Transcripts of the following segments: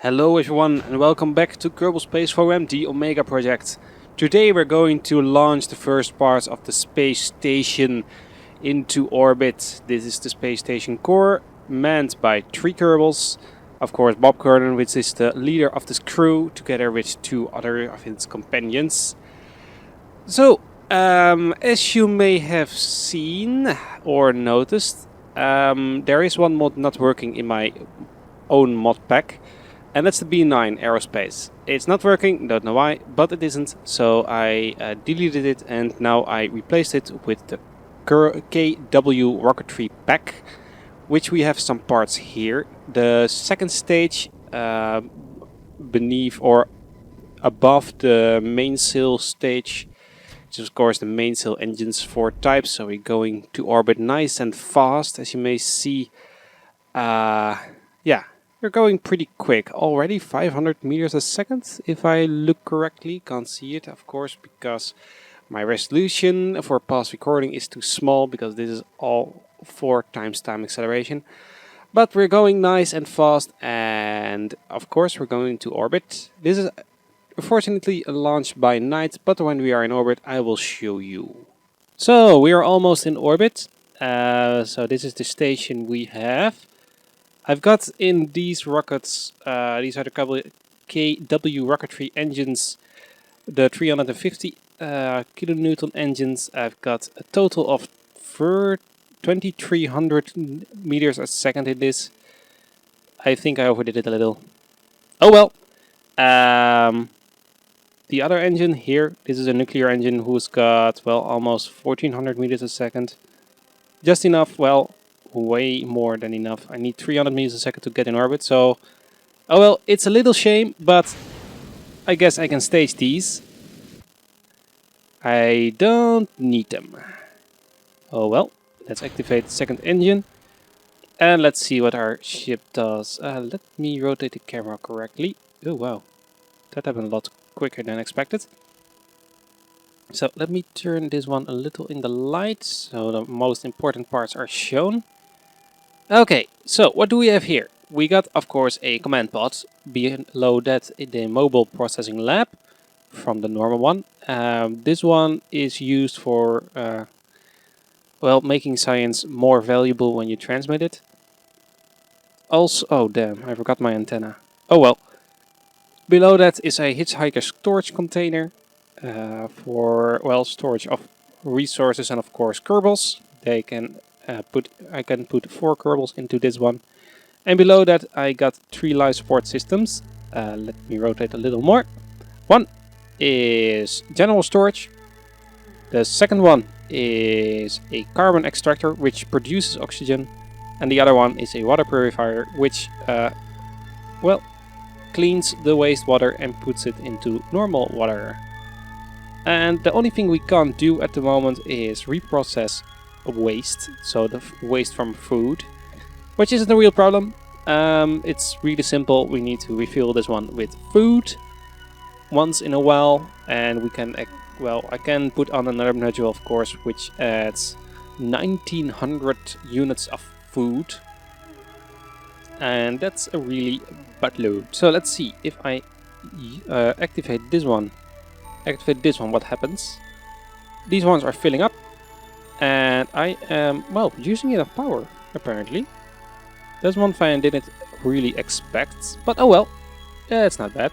Hello everyone and welcome back to Kerbal Space Ferram, the Omega project. Today we're going to launch the first parts of the space station into orbit. This is the space station core, manned by 3 Kerbals. Of course Bob Kernan, which is the leader of this crew, together with 2 other of his companions. So, as you may have seen or noticed, there is one mod not working in my own mod pack. And that's the B9 Aerospace. It's not working, don't know why, but it isn't. So I deleted it and now I replaced it with the KW Rocketry pack, which we have some parts here. The second stage beneath or above the mainsail stage, which is of course the mainsail engines 4 types. So we're going to orbit nice and fast, as you may see. Yeah. We're going pretty quick already, 500 meters a second, if I look correctly. Can't see it, of course, because my resolution for past recording is too small, because this is all 4 times time acceleration. But we're going nice and fast, and of course we're going to orbit. This is unfortunately a launch by night, but when we are in orbit I will show you. So we are almost in orbit. So this is the station we have. I've got in these rockets, these are the KW Rocketry engines, the 350 kilonewton engines. I've got a total of 2300 meters a second in this. I think I overdid it a little. Oh well. The other engine here, this is a nuclear engine who's got, well, almost 1400 meters a second. Just enough, well, way more than enough. I need 300 meters a second to get in orbit, so... Oh well, it's a little shame, but I guess I can stage these. I don't need them. Oh well, let's activate the second engine. And let's see what our ship does. Let me rotate the camera correctly. Oh wow, that happened a lot quicker than expected. So let me turn this one a little in the light, so the most important parts are shown. Okay, so what do we have here? We got, of course, a command pod. Below that, the mobile processing lab from the normal one. This one is used for, well, making science more valuable when you transmit it. Also, oh damn, I forgot my antenna. Oh well. Below that is a hitchhiker storage container for, well, storage of resources and, of course, Kerbals. They can I can put 4 Kerbals into this one. And below that I got 3 life support systems. Let me rotate a little more. One is general storage. The second one is a carbon extractor which produces oxygen. And the other one is a water purifier which, well, cleans the wastewater and puts it into normal water. And the only thing we can't do at the moment is reprocess waste, so the waste from food, which isn't a real problem. It's really simple. We need to refill this one with food once in a while, and we can, well, I can put on another module, of course, which adds 1900 units of food, and that's a really buttload. So let's see if I activate this one, what happens. These ones are filling up. And I am, well, using enough power, apparently. That's one thing I didn't really expect, but oh well, it's not bad.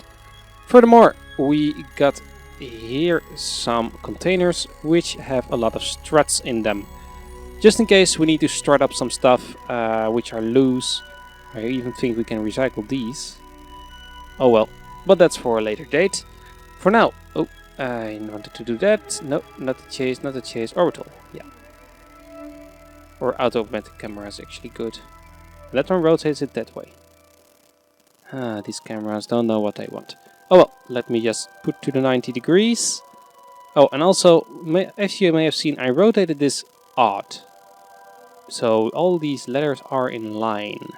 Furthermore, we got here some containers which have a lot of struts in them. Just in case we need to strut up some stuff which are loose. I even think we can recycle these. Oh well, but that's for a later date. For now, oh, I wanted to do that. No, not the chase, not the chase. Orbital, yeah. Or automatic camera is actually good. That one rotates it that way. These cameras don't know what they want. Oh well, let me just put to the 90 degrees. Oh, and also, as you may have seen, I rotated this odd. So all these letters are in line.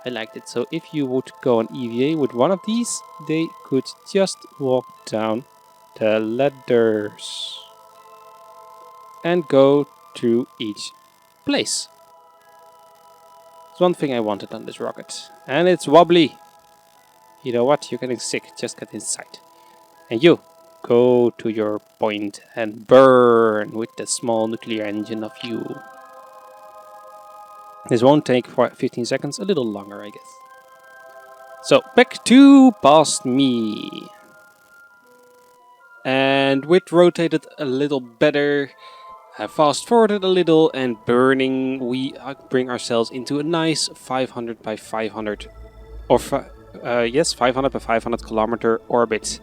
I liked it. So if you would go on EVA with one of these, they could just walk down the ladders and go to each place. There's one thing I wanted on this rocket, and it's wobbly. You know what? You're getting sick. Just get inside. And you, go to your point and burn with the small nuclear engine of you. This won't take 15 seconds, a little longer, I guess. So, back to past me. And with rotated a little better, fast forwarded a little and burning, we bring ourselves into a nice 500 by 500, or yes, 500 by 500 kilometer orbit,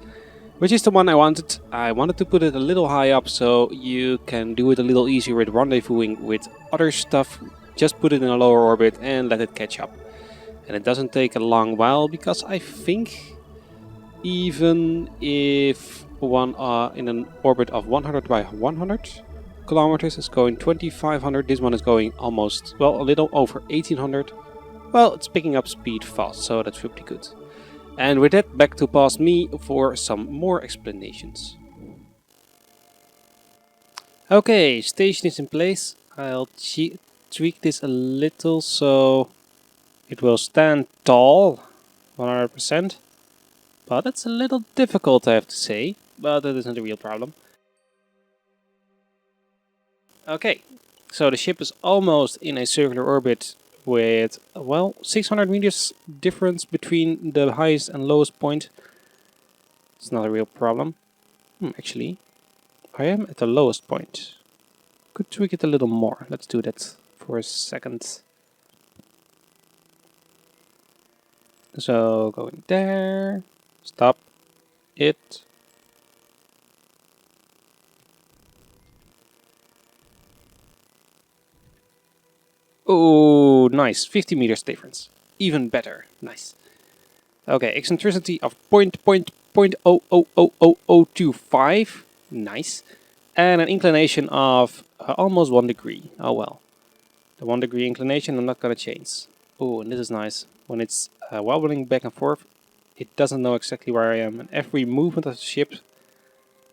which is the one I wanted. I wanted to put it a little high up so you can do it a little easier with rendezvousing with other stuff. Just put it in a lower orbit and let it catch up. And it doesn't take a long while, because I think even if one in an orbit of 100 by 100 kilometers is going 2500, this one is going almost, well, a little over 1800. Well, it's picking up speed fast, so that's pretty good. And with that, back to past me for some more explanations. Okay, station is in place. I'll tweak this a little so it will stand tall, 100%. But that's a little difficult, I have to say, but that isn't a real problem. Okay, so the ship is almost in a circular orbit with, well, 600 meters difference between the highest and lowest point. It's not a real problem. Actually, I am at the lowest point. Could tweak it a little more. Let's do that for a second. So, going there. Stop it. Oh, nice. 50 meters difference. Even better. Nice. Okay, eccentricity of 0.0000025. Nice. And an inclination of almost 1 degree. Oh well. The 1 degree inclination I'm not going to change. Oh, and this is nice. When it's wobbling back and forth, it doesn't know exactly where I am. And every movement of the ship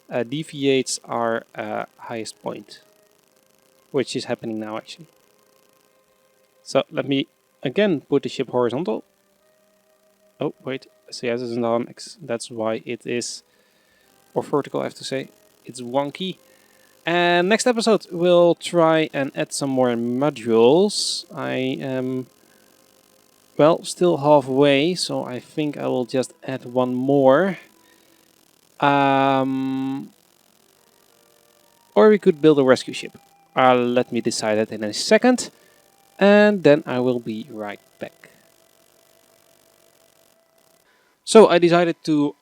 deviates our highest point. Which is happening now, actually. So let me again put the ship horizontal. Oh, wait. So yes, it's on X. That's why it is, or vertical, I have to say. It's wonky. And next episode, we'll try and add some more modules. I am, well, still halfway, so I think I will just add one more. Or we could build a rescue ship. Let me decide that in a second. And then I will be right back. So I decided to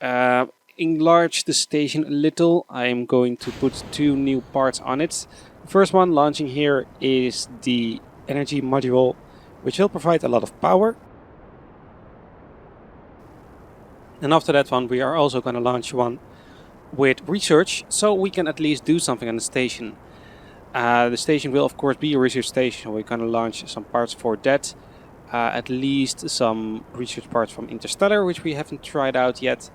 enlarge the station a little. I'm going to put 2 new parts on it. The first one launching here is the energy module, which will provide a lot of power. And after that one, we are also going to launch one with research, so we can at least do something on the station. The station will of course be a research station. We're going to launch some parts for that. At least some research parts from Interstellar, which we haven't tried out yet.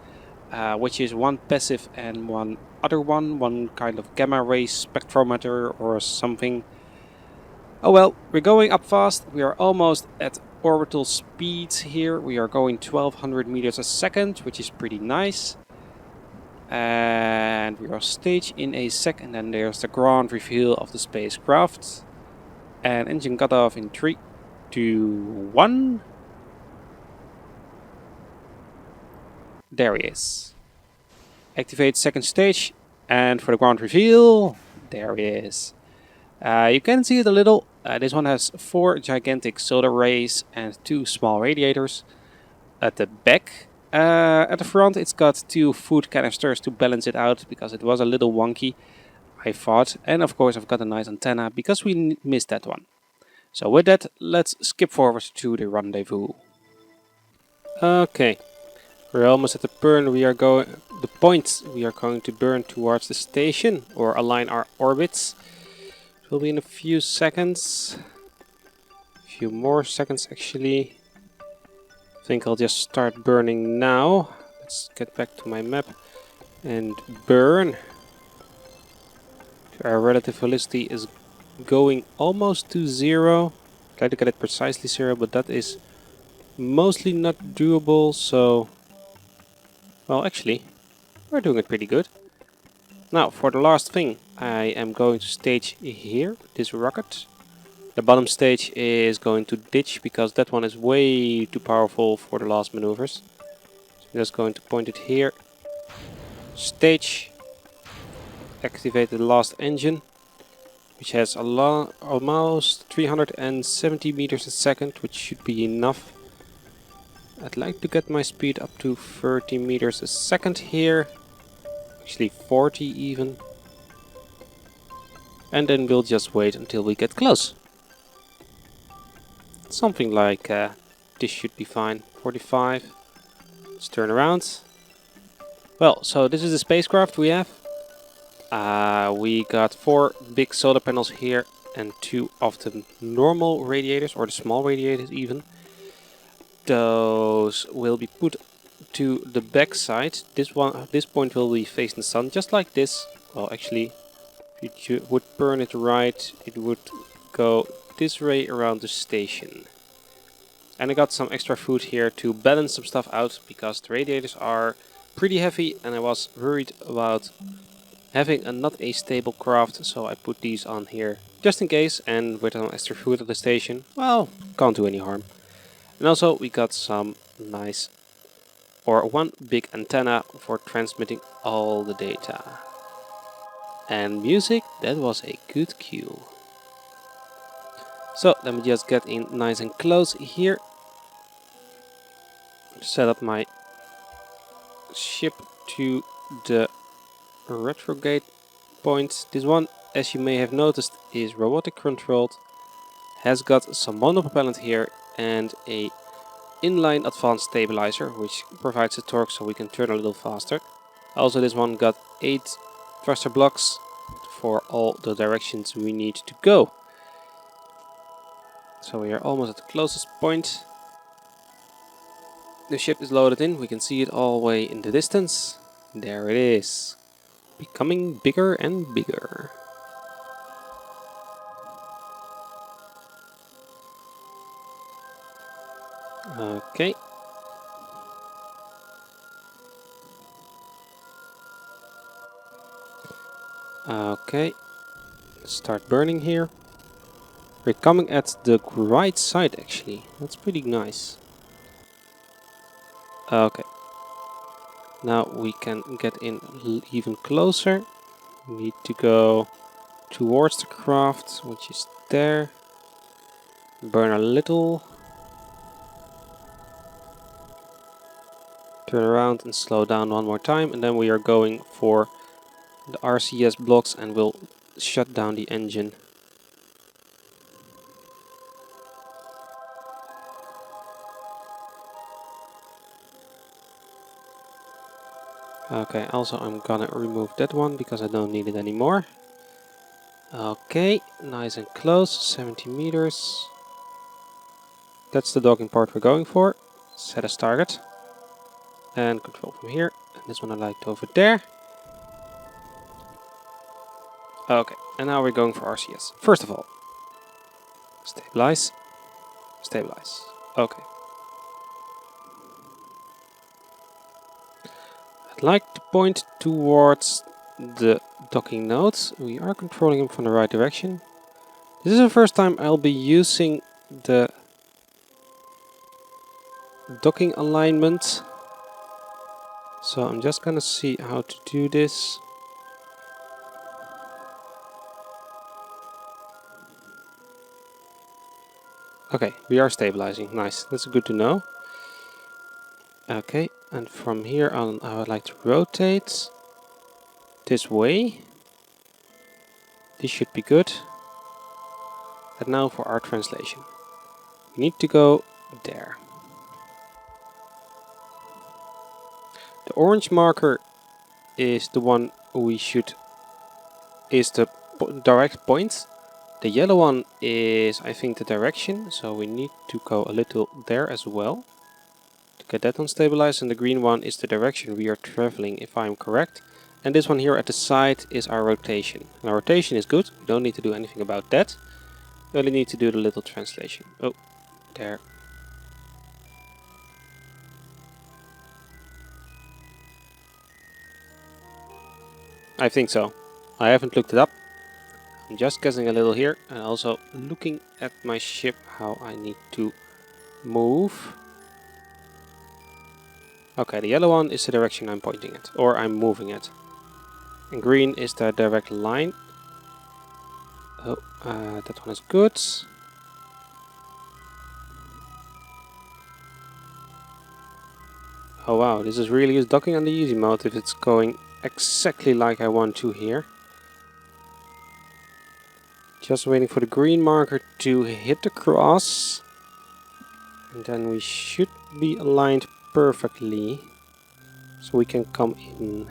Which is one passive and one other one kind of gamma ray spectrometer or something. Oh well, we're going up fast. We are almost at orbital speed here. We are going 1200 meters a second, which is pretty nice. And we are staged in a second, and there's the ground refuel of the spacecraft. And engine cut off in 3, 2, 1. There he is. Activate second stage, and for the ground reveal, there he is. You can see it a little. This one has 4 gigantic solar rays and 2 small radiators at the back. At the front it's got 2 food canisters to balance it out, because it was a little wonky, I thought. And of course I've got a nice antenna, because we missed that one. So with that, let's skip forward to the rendezvous. Okay, we're almost at the point we are going to burn towards the station, or align our orbits. It will be in a few seconds. A few more seconds actually. I think I'll just start burning now. Let's get back to my map and burn. Our relative velocity is going almost to 0. Try to get it precisely 0, but that is mostly not doable, so Well, actually, we're doing it pretty good. Now, for the last thing, I am going to stage here, this rocket. The bottom stage is going to ditch because that one is way too powerful for the last maneuvers. So I'm just going to point it here. Stage. Activate the last engine, which has almost 370 meters a second, which should be enough. I'd like to get my speed up to 30 meters a second here. Actually 40 even. And then we'll just wait until we get close. Something like this should be fine. 45. Let's turn around. Well, so this is the spacecraft we have. We got 4 big solar panels here and 2 of the normal radiators, or the small radiators even. Those will be put to the back side. This point will be facing the sun, just like this. Well, actually, if you would burn it right, it would go this way around the station. And I got some extra food here to balance some stuff out, because the radiators are pretty heavy and I was worried about having not a stable craft, so I put these on here just in case, and with some extra food at the station, well, can't do any harm. And also we got some nice, or one big antenna for transmitting all the data. And music, that was a good cue. So let me just get in nice and close here. Set up my ship to the retrograde point. This one, as you may have noticed, is robotic controlled. Has got some monopropellant here and a inline advanced stabilizer, which provides the torque so we can turn a little faster. Also, this one got 8 thruster blocks for all the directions we need to go. So we are almost at the closest point. The ship is loaded in, we can see it all the way in the distance. There it is, becoming bigger and bigger. Okay. Okay. Start burning here. We're coming at the right side actually. That's pretty nice. Okay. Now we can get in even closer. We need to go towards the craft, which is there. Burn a little. Turn around and slow down one more time, and then we are going for the RCS blocks and we'll shut down the engine. Okay, also I'm gonna remove that one because I don't need it anymore. Okay, nice and close, 70 meters. That's the docking part we're going for. Set as target. And control from here. And this one I liked over there. Okay, and now we're going for RCS. First of all, stabilize. Stabilize. Okay. I'd like to point towards the docking node. We are controlling him from the right direction. This is the first time I'll be using the docking alignment. So I'm just gonna see how to do this. Okay, we are stabilizing. Nice, that's good to know. Okay, and from here on I would like to rotate this way. This should be good. And now for our translation. We need to go there. The orange marker is the one is the direct point. The yellow one is, I think, the direction, so we need to go a little there as well to get that one stabilized, and the green one is the direction we are traveling, if I'm correct. And this one here at the side is our rotation. And our rotation is good, we don't need to do anything about that. We only need to do the little translation. Oh, there. I think so. I haven't looked it up. I'm just guessing a little here and also looking at my ship how I need to move. Okay, the yellow one is the direction I'm pointing at, or I'm moving at. And green is the direct line. Oh, that one is good. Oh wow, this is really is docking on the easy mode if it's going exactly like I want to here. Just waiting for the green marker to hit the cross. And then we should be aligned perfectly. So we can come in.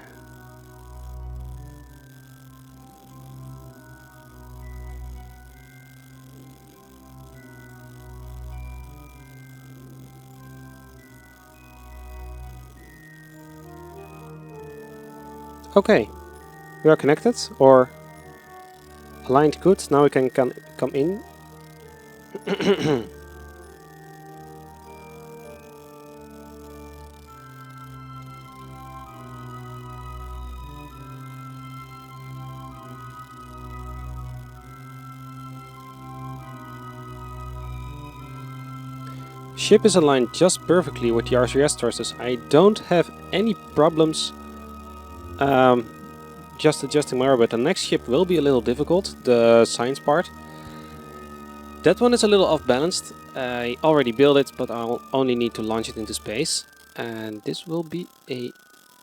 Okay, we are connected or aligned good. Now we can come in. Ship is aligned just perfectly with the RCS sources. I don't have any problems just adjusting my orbit. The next ship will be a little difficult, the science part. That one is a little off balanced. I already built it, but I'll only need to launch it into space. And this will be a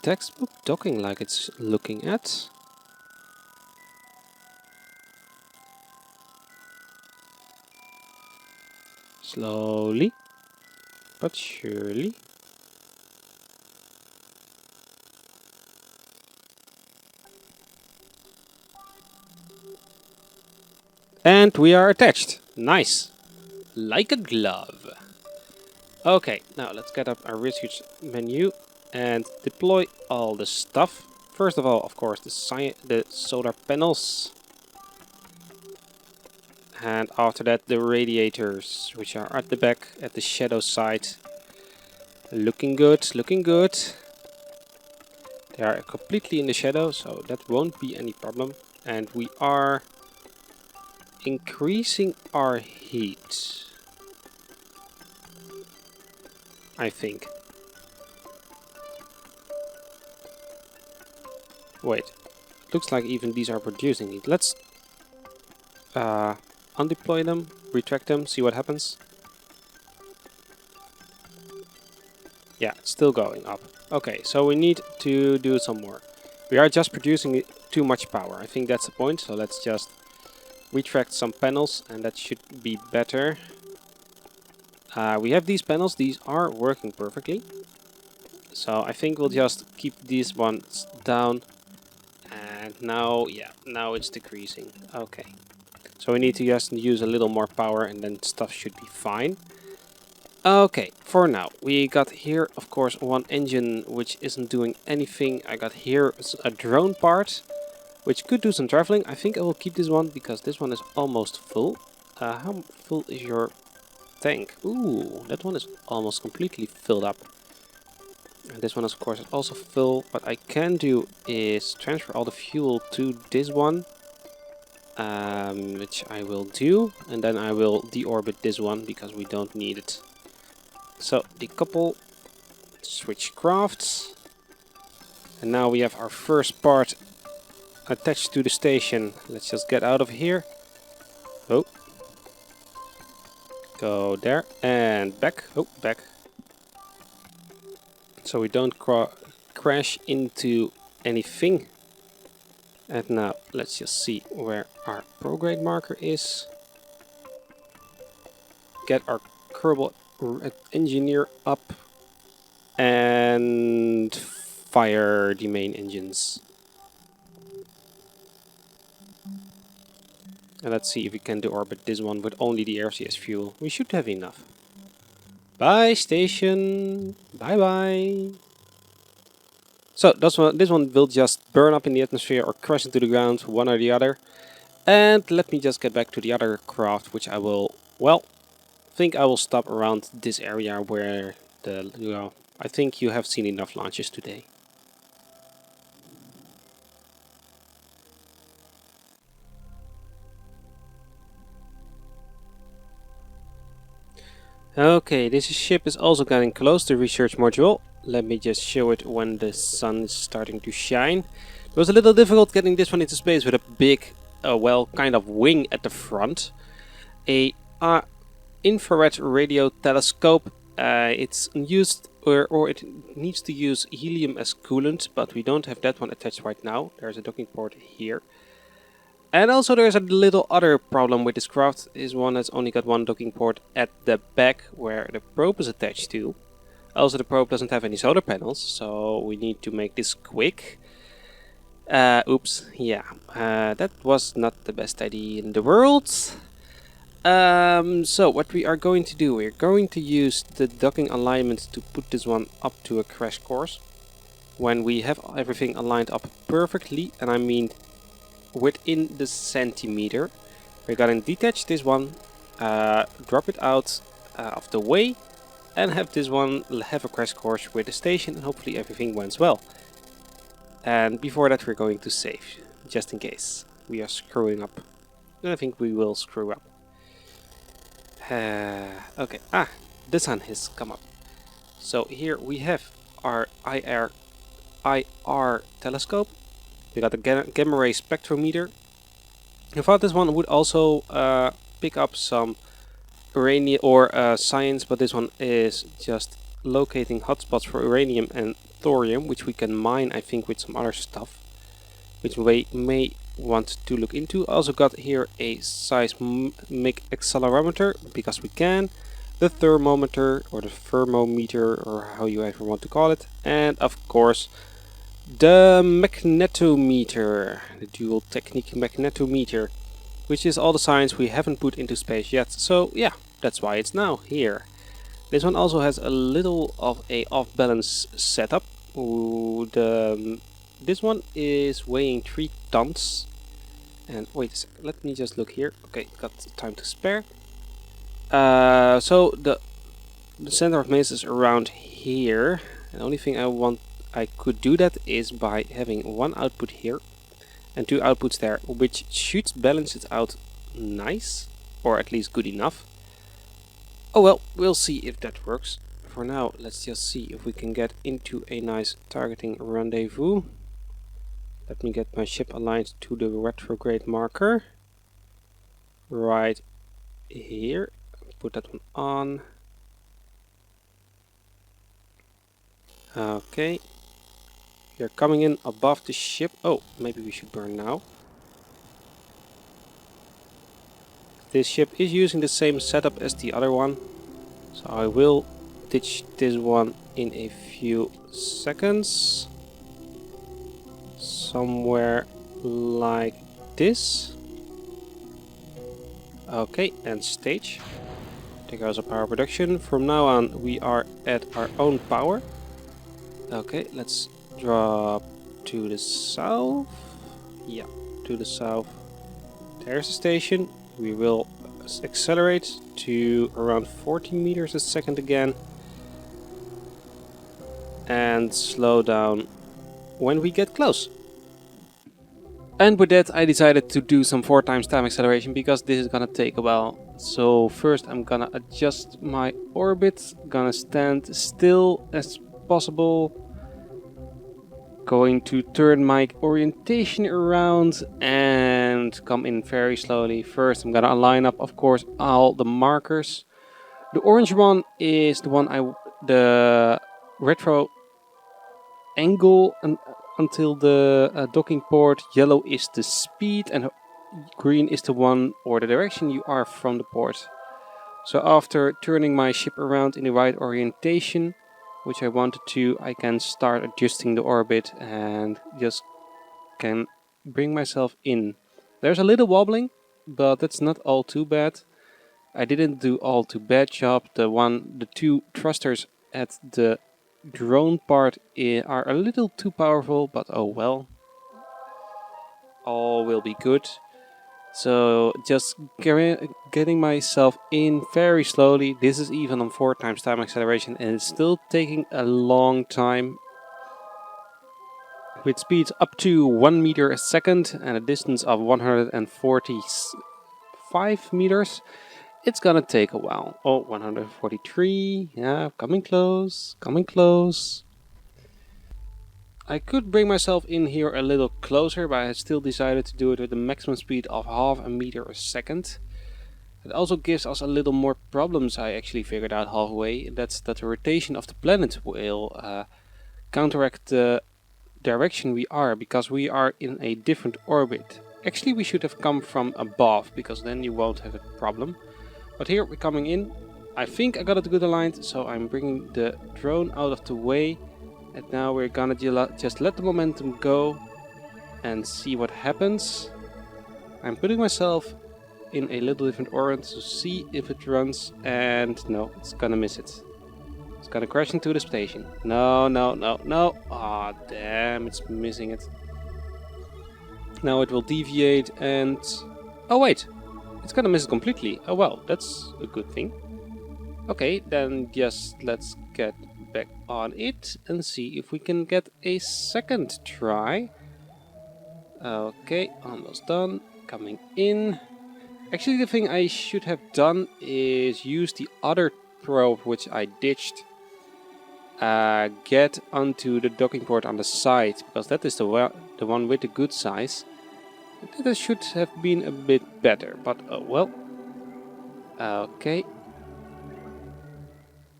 textbook docking like it's looking at. Slowly, but surely. And we are attached. Nice. Like a glove. Okay, now let's get up our research menu and deploy all the stuff. First of all, of course, the solar panels. And after that, the radiators, which are at the back, at the shadow side. Looking good, looking good. They are completely in the shadow, so that won't be any problem. And we are increasing our heat, I think. Wait, looks like even these are producing heat. Let's undeploy them, retract them, see what happens. Yeah, it's still going up. Okay, so we need to do some more. We are just producing too much power. I think that's the point. So let's just retract some panels and that should be better. We have these panels. These are working perfectly. So I think we'll just keep these ones down. And now, yeah, now it's decreasing. Okay. So we need to just use a little more power and then stuff should be fine. Okay, for now, we got here, of course, one engine which isn't doing anything. I got here a drone part, which could do some traveling. I think I will keep this one because this one is almost full. How full is your tank? Ooh, that one is almost completely filled up. And this one, of course, is also full. What I can do is transfer all the fuel to this one, which I will do. And then I will deorbit this one because we don't need it. So decouple, switch crafts, and now we have our first part attached to the station. Let's just get out of here. Oh, go there and back. Oh, back. So we don't crash into anything. And now let's just see where our prograde marker is. Get our Kerbal engineer up and fire the main engines. And let's see if we can deorbit this one with only the RCS fuel. We should have enough. Bye, station. Bye bye. So this one will just burn up in the atmosphere or crash into the ground, one or the other. And let me just get back to the other craft, which I will, well, think I will stop around this area where I think you have seen enough launches today. Okay, this ship is also getting close to research module. Let me just show it when the sun is starting to shine. It was a little difficult getting this one into space with a big, well, kind of wing at the front. A infrared radio telescope. It's used, or it needs to use helium as coolant, but we don't have that one attached right now. There's a docking port here. And also there's a little other problem with this craft. This one has only got one docking port at the back where the probe is attached to. Also the probe doesn't have any solar panels, so we need to make this quick. Oops, yeah, that was not the best idea in the world. So what we are going to do, we're going to use the docking alignment to put this one up to a crash course. When we have everything aligned up perfectly, and I mean within the centimeter, we're gonna detach this one, drop it out of the way, and have this one have a crash course with the station, and hopefully everything went well. And before that we're going to save, just in case we are screwing up. I think we will screw up. Okay, the sun has come up. So here we have our IR telescope. We got a gamma ray spectrometer. I thought this one would also pick up some uranium or science, but this one is just locating hotspots for uranium and thorium, which we can mine, I think, with some other stuff, which we may want to look into. Also got here a seismic accelerometer, because we can, the thermometer or the thermometer, or how you ever want to call it, and of course the magnetometer, the dual technique magnetometer, which is all the science we haven't put into space yet. So yeah, that's why it's now here. This one also has a little of a off-balance setup. This one is weighing 3 tons. And wait a second, let me just look here. Okay, got time to spare. So the center of mass is around here. The only thing I could do that is by having one output here and 2 outputs there, which should balance it out nice, or at least good enough. Oh well, we'll see if that works. For now, let's just see if we can get into a nice targeting rendezvous. Let me get my ship aligned to the retrograde marker. Right here. Put that one on. Okay. We're coming in above the ship. Oh, maybe we should burn now. This ship is using the same setup as the other one, so I will ditch this one in a few seconds. Somewhere like this. Okay, and stage. There goes our power production. From now on we are at our own power. Okay, let's drop to the south. Yeah, to the south. There's the station. We will accelerate to around 14 meters a second again. And slow down when we get close. And with that I decided to do some 4 times time acceleration, because this is gonna take a while. So first I'm gonna adjust my orbit, gonna stand still as possible. Going to turn my orientation around and come in very slowly. First I'm gonna line up, of course, all the markers. The orange one is the one the retro angle until the docking port. Yellow is the speed, and green is the one or the direction you are from the port. So after turning my ship around in the right orientation, which I wanted to, I can start adjusting the orbit and just can bring myself in. There's a little wobbling, but that's not all too bad. I didn't do all too bad job. The 2 thrusters at the drone part are a little too powerful, but oh well. All will be good. So just getting myself in very slowly. This is even on 4 times time acceleration, and it's still taking a long time. With speeds up to 1 meter a second and a distance of 145 meters, it's gonna take a while. Oh, 143. Yeah, coming close, coming close. I could bring myself in here a little closer, but I still decided to do it with a maximum speed of half a meter a second. It also gives us a little more problems, I actually figured out halfway. That's that the rotation of the planet will counteract the direction we are, because we are in a different orbit. Actually, we should have come from above, because then you won't have a problem. But here we're coming in. I think I got it good aligned, so I'm bringing the drone out of the way. And now we're gonna just let the momentum go and see what happens. I'm putting myself in a little different orbit to see if it runs, and no, it's gonna miss it. It's gonna crash into the station. No, no, no, no. Ah, oh, damn, it's missing it. Now it will deviate and... Oh wait, it's gonna miss it completely. Oh well, that's a good thing. Okay, then just let's get back on it and see if we can get a second try. Okay, almost done. Coming in. Actually, the thing I should have done is use the other probe which I ditched. Get onto the docking port on the side, because that is the one with the good size. That should have been a bit better, but oh well. Okay.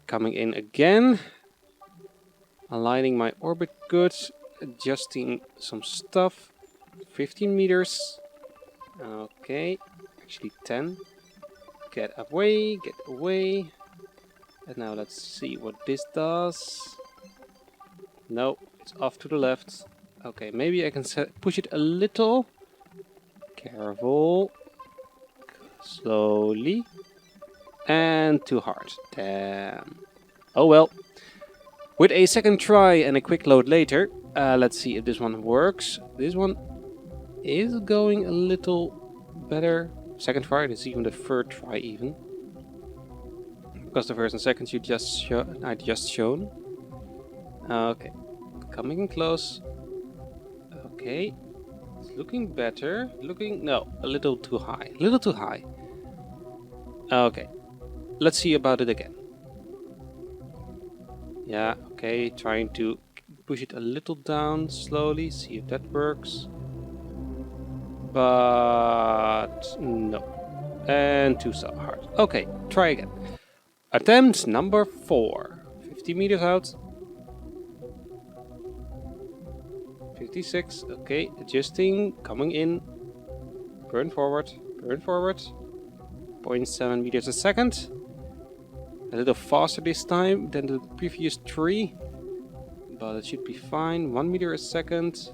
Coming in again. Aligning my orbit good. Adjusting some stuff. 15 meters. Okay. Actually 10. Get away, get away. And now let's see what this does. No, it's off to the left. Okay, maybe I can push it a little. Careful. Slowly. And too hard. Damn. Oh well. With a second try and a quick load later, let's see if this one works. This one is going a little better. Second try, this is even the third try even. Because the first and second I just shown. Okay. Coming in close. Okay. It's looking better. No, a little too high. A little too high. Okay. Let's see about it again. Yeah, okay. Trying to push it a little down slowly. See if that works. But no. And too so hard. Okay, try again. Attempt number 4. 50 meters out. 56, okay, adjusting, coming in, burn forward, 0.7 meters a second, a little faster this time than the previous 3, but it should be fine, 1 meter a second,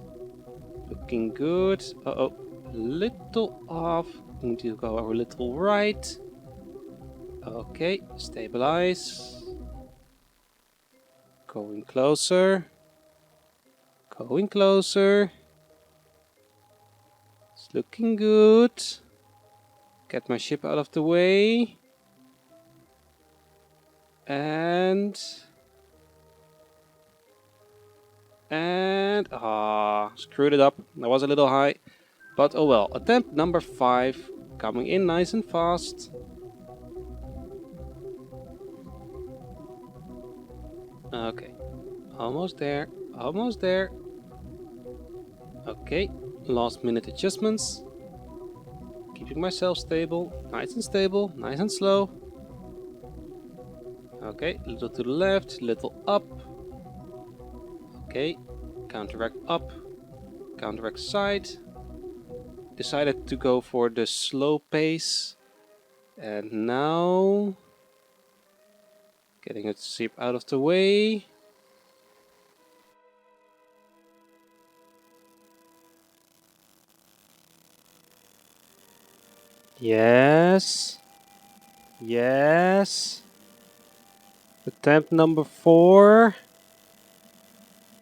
looking good, a little off, need to go a little right, okay, stabilize, going closer. Going closer. It's looking good. Get my ship out of the way. And screwed it up. That was a little high. But oh well. Attempt number 5. Coming in nice and fast. Okay. Almost there. Almost there. Okay, last minute adjustments. Keeping myself stable, nice and stable, nice and slow. Okay, a little to the left, little up. Okay, counteract up, counteract side. Decided to go for the slow pace. And now... getting a ship out of the way. Yes. Yes. Attempt number 4.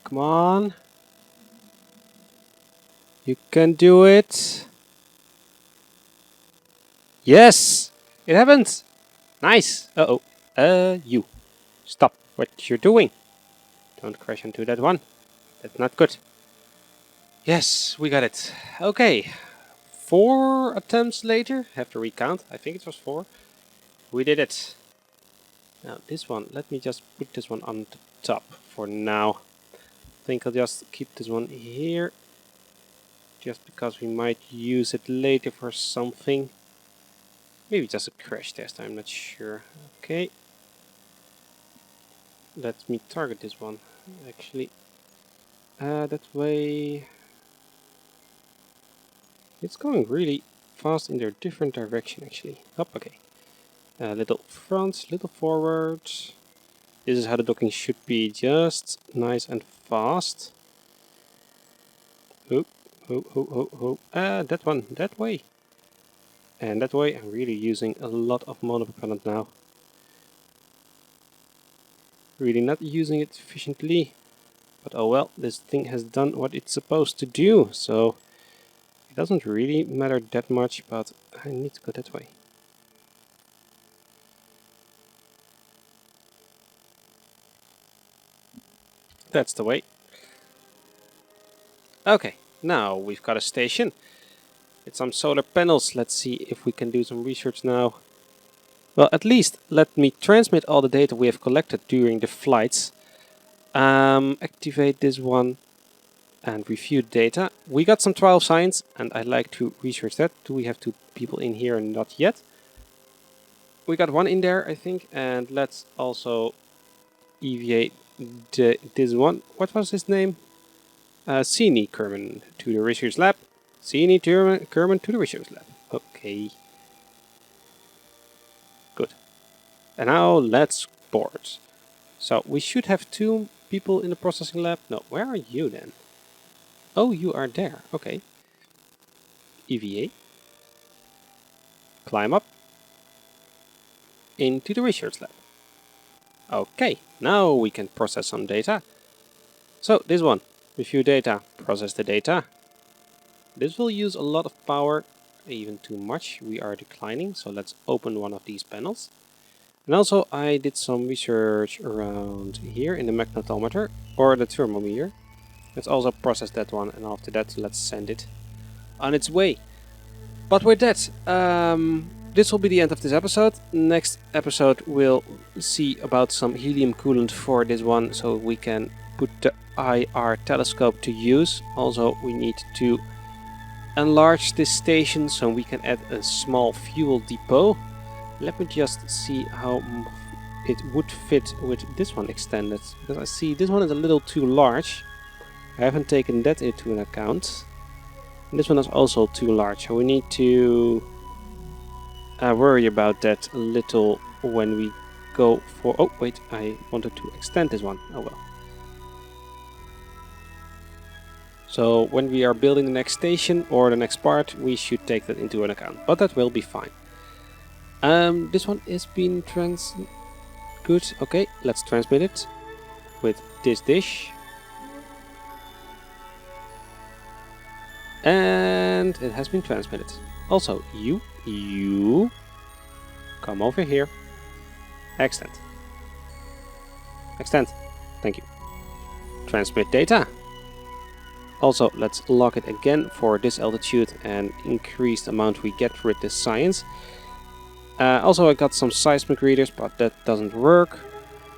Come on. You can do it. Yes! It happened! Nice! Uh-oh. You. Stop what you're doing. Don't crash into that one. That's not good. Yes, we got it. Okay. 4 attempts later. Have to recount. I think it was 4. We did it. Now this one, let me just put this one on the top for now. I think I'll just keep this one here. Just because we might use it later for something. Maybe just a crash test, I'm not sure. Okay. Let me target this one, actually. That way... It's going really fast in their different direction, actually. Oh, okay. Little front, little forward. This is how the docking should be, just nice and fast. Oh, oh, oh, oh, oh. That one, that way. And that way I'm really using a lot of monopropellant now. Really not using it efficiently. But oh well, this thing has done what it's supposed to do, so it doesn't really matter that much, but I need to go that way. That's the way. Okay, now we've got a station with some solar panels. Let's see if we can do some research now. Well, at least let me transmit all the data we have collected during the flights. Activate this one and review data. We got some trial science and I'd like to research that. Do we have 2 people in here? Not yet. We got 1 in there, I think, and let's also evaluate this one. What was his name? Sini Kerbin to the research lab. Sini Kerbin to the research lab. Okay. Good. And now let's board. So we should have 2 people in the processing lab. No, where are you then? Oh, you are there. Okay. EVA. Climb up. Into the research lab. Okay, now we can process some data. So this one, review data, process the data. This will use a lot of power, even too much. We are declining, so let's open one of these panels. And also I did some research around here in the magnetometer or the thermometer. Let's also process that one, and after that let's send it on its way. But with that, this will be the end of this episode. Next episode we'll see about some helium coolant for this one, so we can put the IR telescope to use. Also we need to enlarge this station so we can add a small fuel depot. Let me just see how it would fit with this one extended, because I see this one is a little too large. I haven't taken that into account. And this one is also too large, so we need to worry about that a little when we go for... Oh wait, I wanted to extend this one. Oh well. So when we are building the next station or the next part, we should take that into account, but that will be fine. This one is being good. Okay, let's transmit it with this dish. And it has been transmitted. Also, you come over here. Extend. Extend. Thank you. Transmit data. Also, let's lock it again for this altitude and increased amount we get with this science. Also, I got some seismic readers, but that doesn't work.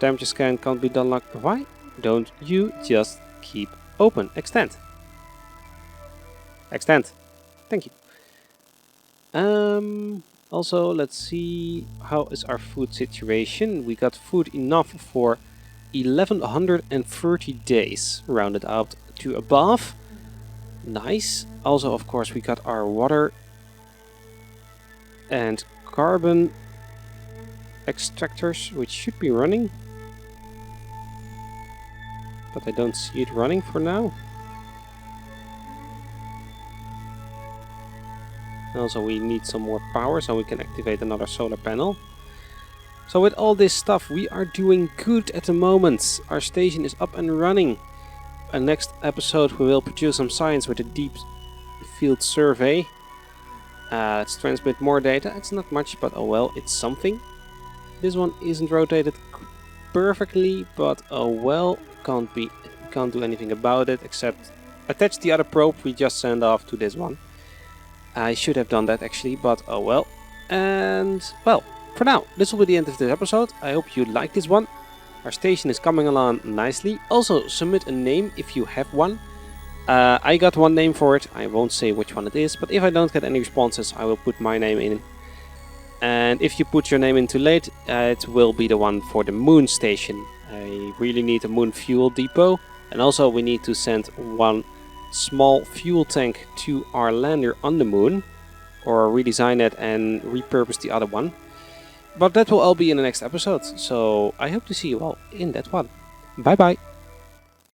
Temperature scan can't be done like... Why don't you just keep open? Extend. Extend. Thank you. Also, let's see, how is our food situation? We got food enough for 1130 days, rounded out to above. Nice. Also, of course, we got our water and carbon extractors, which should be running. But I don't see it running for now. Also, we need some more power so we can activate another solar panel. So with all this stuff, we are doing good at the moment. Our station is up and running. And next episode we will produce some science with a deep field survey. Let's transmit more data. It's not much, but oh well, it's something. This one isn't rotated perfectly, but oh well, can't do anything about it except attach the other probe we just sent off to this one. I should have done that actually, but oh well. And well, For now, this will be the end of this episode. I hope you liked this one. Our station is coming along nicely. Also, submit a name if you have one. I got one name for it. I won't say which one it is, but if I don't get any responses, I will put my name in. And if you put your name in too late, it will be the one for the moon station. I really need a moon fuel depot. And also we need to send one small fuel tank to our lander on the moon. Or redesign it and repurpose the other one. But that will all be in the next episode. So I hope to see you all in that one. Bye bye.